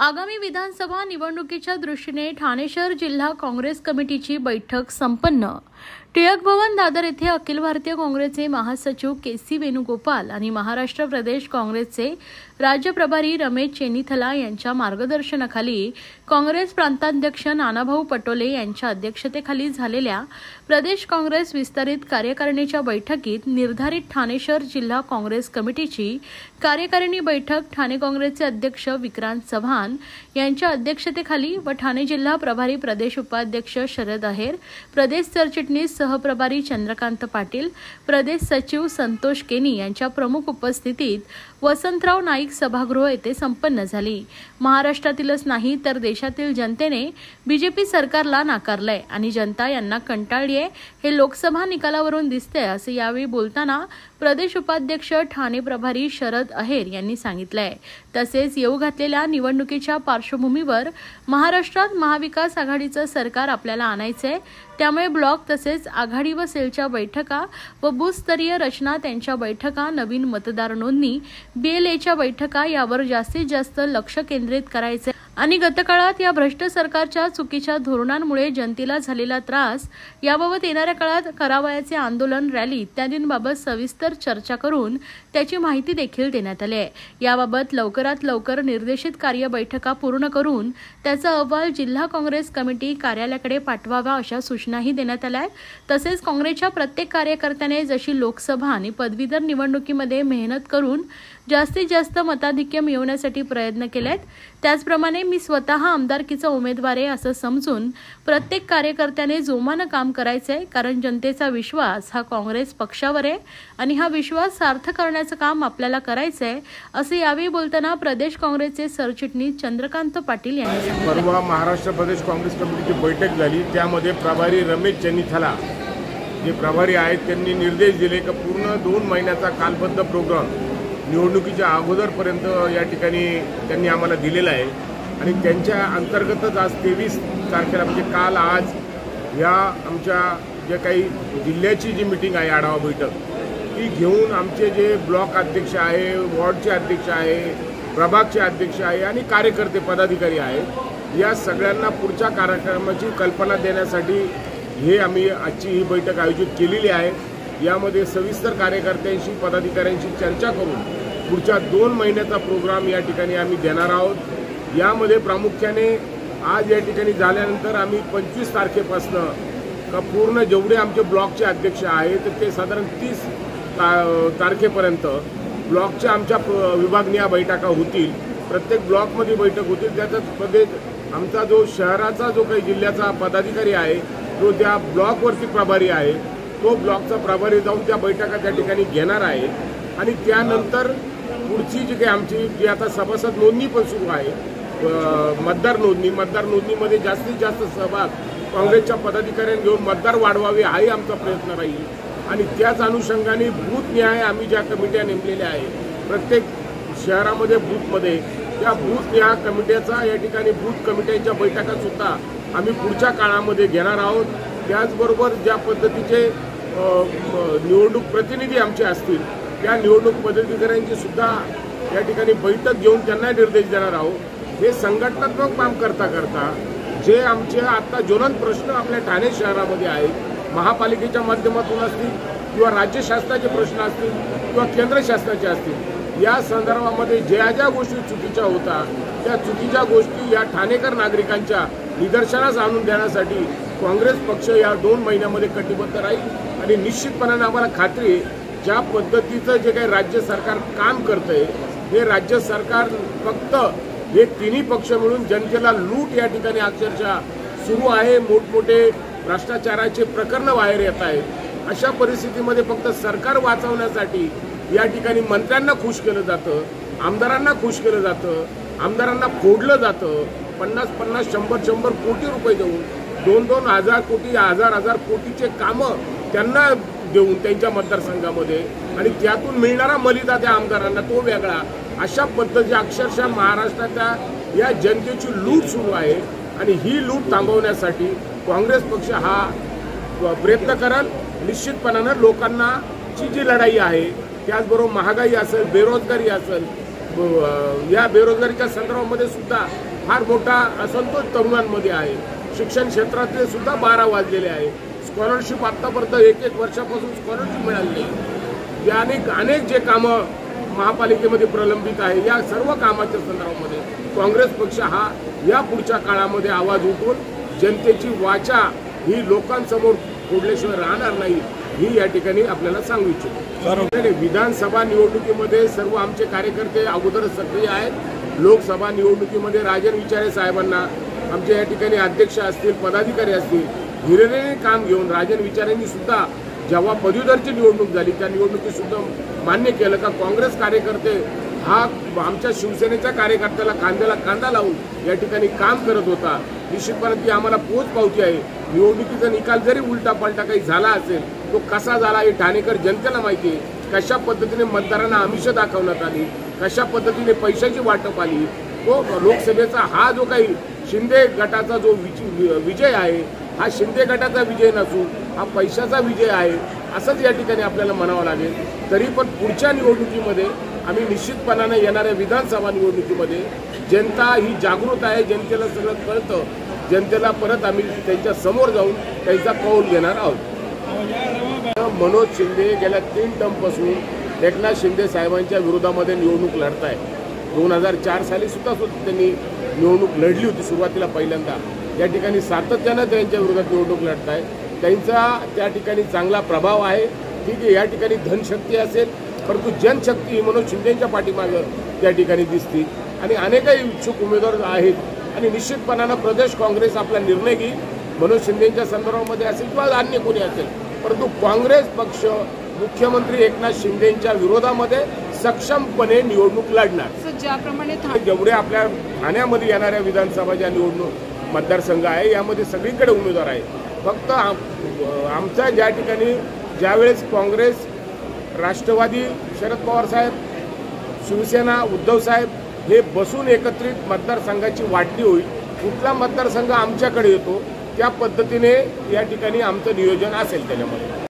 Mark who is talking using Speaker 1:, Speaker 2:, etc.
Speaker 1: आगामी विधानसभा निवडणुकीच्या दृष्टीने ठाणे शहर जिल्हा काँग्रेस कमिटीची बैठक संपन्न। टिळक भवन दादर येथे अखिल भारतीय काँग्रेसचे महासचिव के.सी. वेणुगोपाल आणि महाराष्ट्र प्रदेश काँग्रेसचे राज्य प्रभारी रमेश चेन्नीथला यांच्या मार्गदर्शनाखाली काँग्रेस प्रांताध्यक्ष नानाभाऊ पटोले यांच्या अध्यक्षतेखाली झालेल्या प्रदेश काँग्रेस विस्तारित कार्यकारिणीच्या बैठकीत निर्धारित ठाणे शहर जिल्हा काँग्रेस कमिटीची कार्यकारिणी बैठक ठाणे काँग्रेसचे अध्यक्ष विक्रांत चव्हाण यांच्या अध्यक्षतेखाली व ठाणे जिल्हा प्रभारी प्रदेश उपाध्यक्ष शरद आहेर, प्रदेश सरचिटणीस सहप्रभारी चंद्रकांत पाटील, प्रदेश सचिव संतोष केनी यांच्या प्रमुख उपस्थितीत वसंतराव नाईक सभागृह येथे संपन्न झाली। महाराष्ट्रातीलच नाही तर देशातील जनतेने बीजेपी सरकारला नाकारलंय आणि जनता यांना कंटाळली आहे हे लोकसभा निकालावरून दिसते असे यावेळी बोलताना प्रदेश उपाध्यक्ष ठाणे प्रभारी शरद आहेर यांनी सांगितलंय। तसेच येऊ घातलेल्या निवडणुकीच्या पार्श्वभूमीवर महाराष्ट्रात महाविकास आघाडीचं सरकार आपल्याला आणायचंय, त्यामुळे ब्लॉक तसेच आघाडी व सेलच्या बैठका व बूथस्तरीय रचना त्यांच्या बैठका, नवीन मतदार नोंदणी, BLAच्या बैठका यावर जास्तीत जास्त लक्ष केंद्रित करायचे आणि गतकाळात या भ्रष्ट सरकारच्या चुकीच्या धोरणांमुळे जनतेला झालेला त्रास याबाबत येणाऱ्या काळात करावयाचे आंदोलन, रॅली इत्यादींबाबत सविस्तर चर्चा करून त्याची माहिती देखील देण्यात आली आहे। याबाबत लवकरात लवकर निर्देशित कार्य बैठका पूर्ण करून त्याचा अहवाल जिल्हा काँग्रेस कमिटी कार्यालयाकडे पाठवावा अशा सूचनाही देण्यात आल्या आहेत। तसेच काँग्रेसच्या प्रत्येक कार्यकर्त्याने जशी लोकसभा आणि पदवीधर निवडणुकीमध्ये मेहनत करून जास्तीत जास्त मताधिक्य मिळवण्यासाठी प्रयत्न केलेत, त्याचप्रमाणे मी स्वतः आमदारकीचा उमेदवार आहे असं समजून प्रत्येक कार्यकर्त्याने जोमानं काम करायचंय, कारण जनतेचा विश्वास हा काँग्रेस पक्षावर आहे आणि हा विश्वास सार्थ करण्याचं काम आपल्याला करायचंय असं यावेळी बोलताना प्रदेश काँग्रेसचे सरचिटणीस चंद्रकांत पाटील यांनी सांगितलं।
Speaker 2: परवा महाराष्ट्र प्रदेश काँग्रेस कमिटीची बैठक झाली, त्यामध्ये प्रभारी रमेश चेन्नीथला जे प्रभारी आहेत त्यांनी निर्देश दिले की पूर्ण 2 महिन्याचा कालबद्ध प्रोग्राम निवडणुकीच्या अगोदरपर्यंत या ठिकाणी त्यांनी आम्हाला दिलेला आहे आणि त्यांच्या अंतर्गतच आज 23 तारखेला म्हणजे काल आज या आमच्या जे काही जिल्ह्याची जी मीटिंग आहे, आढावा बैठक, ती घेऊन आमचे जे ब्लॉक अध्यक्ष आहे, वॉर्डचे अध्यक्ष आहे, प्रभागचे अध्यक्ष आहे आणि कार्यकर्ते पदाधिकारी आहेत, या सगळ्यांना पुढच्या कार्यक्रमाची कल्पना देण्यासाठी हे आम्ही आजची ही बैठक आयोजित केलेली आहे। यामध्ये सविस्तर कार्यकर्त्यांशी, पदाधिकाऱ्यांशी चर्चा करून पुढच्या 2 महिन्याचा प्रोग्राम या ठिकाणी आम्ही देणार आहोत। यामध्ये प्रामुख्याने आज या ठिकाणी झाल्यानंतर आम्ही 25 तारखेपासून पूर्ण जेवढे आमचे ब्लॉकचे अध्यक्ष आहेत ते साधारण 30 तारखेपर्यंत ब्लॉकच्या आमच्या विभागीय बैठका होतील, प्रत्येक ब्लॉकमध्ये बैठक होतील। त्यातच प्रदेश आमचा जो शहराचा जो काही जिल्ह्याचा पदाधिकारी आहे तो त्या ब्लॉकवरती प्रभारी आहे, तो ब्लॉकचा प्रभारी जाऊन त्या बैठका त्या ठिकाणी घेणार आहे आणि त्यानंतर पुढची जी काही आमची जी आता सभासद नोंदणी पण सुरू आहे, मतदार नोंदणीमध्ये जास्तीत जास्त सहभाग काँग्रेसच्या पदाधिकाऱ्यांनी घेऊन मतदार वाढवावे हाही आमचा प्रयत्न राहील आणि त्याच अनुषंगाने बूथ न्याय आम्ही ज्या कमिट्या नेमलेल्या आहे, प्रत्येक शहरामध्ये बूथमध्ये त्या बूथ न्याय कमिट्याचा या ठिकाणी बूथ कमिट्यांच्या बैठका सुद्धा आम्ही पुढच्या काळामध्ये घेणार आहोत। त्याचबरोबर ज्या पद्धतीचे निवडणूक प्रतिनिधी आमचे असतील त्या निवडणूक पदाधिकाऱ्यांची सुद्धा या ठिकाणी बैठक घेऊन त्यांना निर्देश देणार आहोत। हे संघटनात्मक काम करता करता जे आमचे आता ज्वलंत प्रश्न आपल्या ठाणे शहरामध्ये आहेत, महापालिकेच्या माध्यमातून असतील किंवा राज्य शासनाचे प्रश्न असतील किंवा केंद्र शासनाचे असतील, या संदर्भामध्ये ज्या गोष्टी चुकीच्या होता त्या चुकीच्या गोष्टी या ठाणेकर नागरिकांच्या निदर्शनास आणून देण्यासाठी काँग्रेस पक्ष या 2 महिन्यामध्ये कटिबद्ध राहील आणि निश्चितपणाने आम्हाला खात्री आहे ज्या पद्धतीचं जे काही राज्य सरकार काम करतंय, हे राज्य सरकार फक्त हे तिन्ही पक्ष मिळून जनतेला लूट या ठिकाणी अक्षरशः सुरू आहे, मोठमोठे भ्रष्टाचाराचे प्रकरणं बाहेर येत आहेत। अशा परिस्थितीमध्ये फक्त सरकार वाचवण्यासाठी या ठिकाणी मंत्र्यांना खुश केलं जातं, आमदारांना खुश केलं जातं, आमदारांना फोडलं जातं, 50-50, 100-100 कोटी रुपये देऊन 2-2 हजार कोटी, 1000 कोटीचे कामं त्यांना देऊन त्यांच्या मतदारसंघामध्ये आणि त्यातून मिळणारा मलिदा त्या आमदारांना तो वेगळा, अशा पद्धतीची अक्षरशः महाराष्ट्राच्या या जनतेची लूट सुरू आहे आणि ही लूट थांबवण्यासाठी काँग्रेस पक्ष हा प्रयत्न करेल। निश्चितपणानं लोकांची जी लढाई आहे, त्याचबरोबर महागाई असेल, बेरोजगारी असेल, या बेरोजगारीच्या संदर्भामध्ये सुद्धा फार मोठा असंतोष तरुणांमध्ये आहे. शिक्षण क्षेत्रातले सुद्धा 12 वाजलेले आहे. स्कॉलरशिप आतापर्यंत 1-1 वर्षापासून स्कॉलरशिप मिळाली नाही. या अनेक जे कामं महापालिकेमध्ये प्रलंबित आहे, या सर्व कामाच्या संदर्भामध्ये काँग्रेस पक्ष हा या पुढच्या काळामध्ये आवाज उठवून जनतेची वाचा ही लोकांसमोर फोडल्याशिवाय राहणार नाही, ही या ठिकाणी आपल्याला सांगू इच्छितो. विधानसभा निवडणुकीमध्ये सर्व आमचे कार्यकर्ते अगोदरच सक्रिय आहेत. लोकसभा निवडणुकीमध्ये राजन विचारे साहेबांना आमच्या या ठिकाणी अध्यक्ष असतील, पदाधिकारी असतील, हिरिरीने काम घेऊन राजन विचारेंनी सुद्धा जेव्हा पदवीधरची निवडणूक झाली त्या निवडणुकीत सुद्धा मान्य केलं का काँग्रेस कार्यकर्ते हा आमच्या शिवसेनेच्या कार्यकर्त्याला कांद्याला कांदा लावून या ठिकाणी काम करत होता. निश्चितपणे ती आम्हाला पोच पावती आहे. निवडणुकीचा निकाल जरी उलटा पालटा काही झाला असेल तो कसा झाला हे ठाणेकर जनतेला माहिती आहे. कशा पद्धतीने मतदारांना आमिष दाखवण्यात आली, कशा पद्धतीने पैशाची वाटप आली, तो लोकसभेचा हा जो काही शिंदे गटाचा जो विजय आहे हा शिंदे गटाचा विजय नसून हा पैशाचा विजय आहे असंच या ठिकाणी आपल्याला म्हणावं लागेल. तरी पण पुढच्या निवडणुकीमध्ये आम्ही निश्चितपणाने येणाऱ्या विधानसभा निवडणुकीमध्ये जनता ही जागृत आहे, जनतेला सगळं कळतं. जनतेला परत आम्ही त्यांच्या समोर जाऊन त्यांचा कौल घेणार आहोत. मनोज शिंदे गेल्या 3 टर्मपासून एकनाथ शिंदे साहेबांच्या विरोधामध्ये निवडणूक लढत आहे. 2004 साली सुद्धा त्यांनी निवडणूक लढली होती सुरुवातीला पहिल्यांदा. या ठिकाणी सातत्यानं त्यांच्या विरोधात निवडणूक लढत आहे. त्यांचा त्या ठिकाणी चांगला प्रभाव आहे. ठीक आहे, या ठिकाणी धनशक्ती असेल परंतु जनशक्ती ही मनोज शिंदेच्या पाठीमागं त्या ठिकाणी दिसते आणि अनेकही इच्छुक उमेदवार आहेत आणि निश्चितपणानं प्रदेश काँग्रेस आपला निर्णय घेईल. मनोज शिंदेच्या संदर्भामध्ये असेल किंवा अन्य कोणी असेल, परंतु काँग्रेस पक्ष मुख्यमंत्री एकनाथ शिंदेच्या विरोधामध्ये सक्षमपणे निवडणूक लढणार.
Speaker 3: ज्याप्रमाणे
Speaker 2: जेवढे आपल्या ठाण्यामध्ये येणाऱ्या विधानसभाच्या निवडणूक मतदारसंघ आहे यामध्ये सगळीकडे उमेदवार आहे. फक्त आमच्या ज्या ठिकाणी ज्यावेळेस काँग्रेस, राष्ट्रवादी शरद पवार साहेब, शिवसेना उद्धव साहेब हे बसून एकत्रित मतदारसंघाची वाटणी होईल, कुठला मतदारसंघ आमच्याकडे येतो त्या पद्धतीने या ठिकाणी आमचं नियोजन असेल त्याच्यामध्ये.